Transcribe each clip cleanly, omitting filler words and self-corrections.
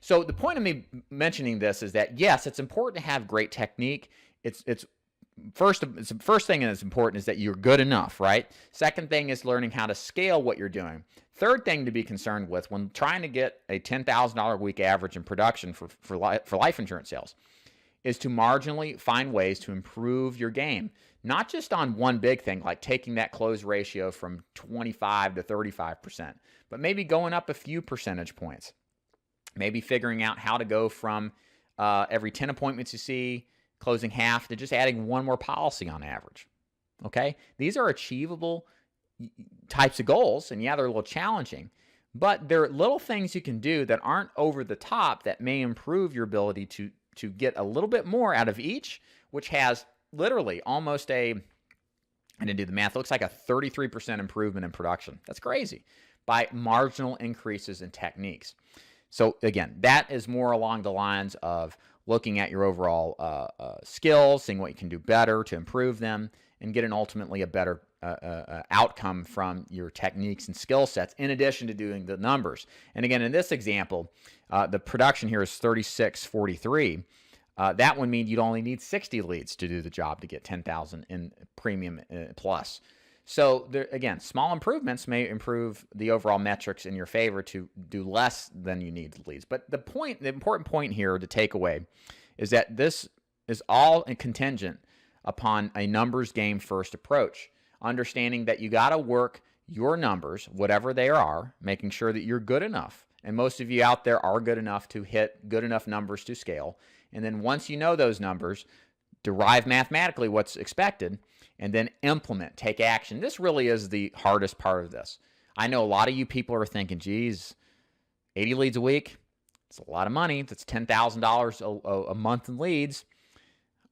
So the point of me mentioning this is that, yes, it's important to have great technique. It's first thing that's important is that you're good enough, right? Second thing is learning how to scale what you're doing. Third thing to be concerned with when trying to get a $10,000 a week average in production for life insurance sales is to marginally find ways to improve your game. Not just on one big thing, like taking that close ratio from 25 to 35%, but maybe going up a few percentage points. Maybe figuring out how to go from every 10 appointments you see, closing half, to just adding one more policy on average. Okay? These are achievable types of goals, and yeah, they're a little challenging, but they're little things you can do that aren't over the top that may improve your ability to get a little bit more out of each, which has literally almost I didn't do the math, it looks like a 33% improvement in production. That's crazy, by marginal increases in techniques. So again, that is more along the lines of looking at your overall skills, seeing what you can do better to improve them, and getting ultimately a better outcome from your techniques and skill sets, in addition to doing the numbers. And again, in this example, the production here is 3643. That would mean you'd only need 60 leads to do the job to get 10,000 in premium plus. So there, again, small improvements may improve the overall metrics in your favor to do less than you need leads. But the important point here to take away is that this is all contingent upon a numbers game first approach. Understanding that you got to work your numbers, whatever they are, making sure that you're good enough. And most of you out there are good enough to hit good enough numbers to scale. And then once you know those numbers, derive mathematically what's expected, and then implement, take action. This really is the hardest part of this. I know a lot of you people are thinking, geez, 80 leads a week, it's a lot of money. That's $10,000 a month in leads.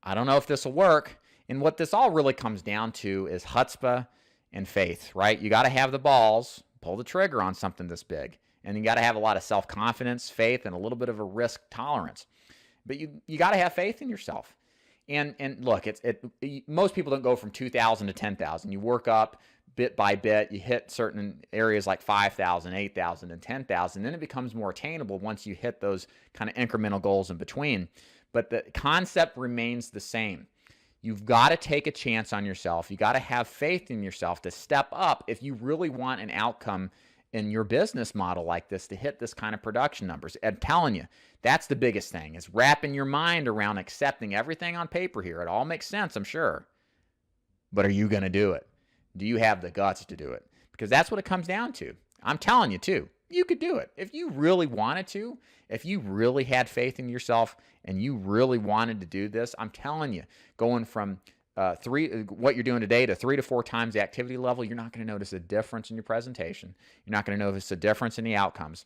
I don't know if this will work. And what this all really comes down to is chutzpah and faith, right? You got to have the balls, pull the trigger on something this big. And you got to have a lot of self-confidence, faith, and a little bit of a risk tolerance. But you got to have faith in yourself. And look, most people don't go from 2,000 to 10,000. You work up bit by bit. You hit certain areas like 5,000, 8,000, and 10,000. Then it becomes more attainable once you hit those kind of incremental goals in between. But the concept remains the same. You've got to take a chance on yourself. You got to have faith in yourself to step up if you really want an outcome in your business model like this to hit this kind of production numbers. I'm telling you, that's the biggest thing, is wrapping your mind around accepting everything on paper here. It all makes sense, I'm sure. But are you going to do it? Do you have the guts to do it? Because that's what it comes down to. I'm telling you, too, you could do it. If you really wanted to, if you really had faith in yourself and you really wanted to do this, I'm telling you, going from what you're doing today to 3 to 4 times the activity level, you're not going to notice a difference in your presentation. You're not going to notice a difference in the outcomes.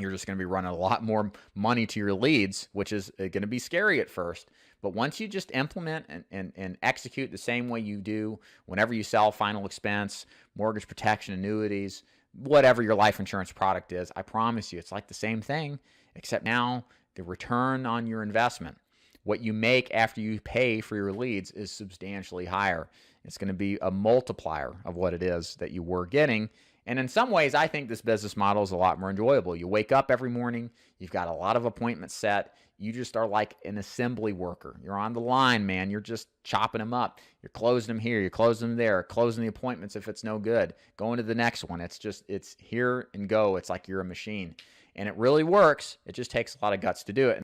You're just going to be running a lot more money to your leads, which is going to be scary at first. But once you just implement and execute the same way you do whenever you sell final expense, mortgage protection, annuities, whatever your life insurance product is, I promise you it's like the same thing, except now the return on your investment, what you make after you pay for your leads, is substantially higher. It's going to be a multiplier of what it is that you were getting. And in some ways, I think this business model is a lot more enjoyable. You wake up every morning, you've got a lot of appointments set. You just are like an assembly worker. You're on the line, man. You're just chopping them up. You're closing them here. You're closing them there. Closing the appointments if it's no good. Going to the next one. It's here and go. It's like you're a machine. And it really works. It just takes a lot of guts to do it.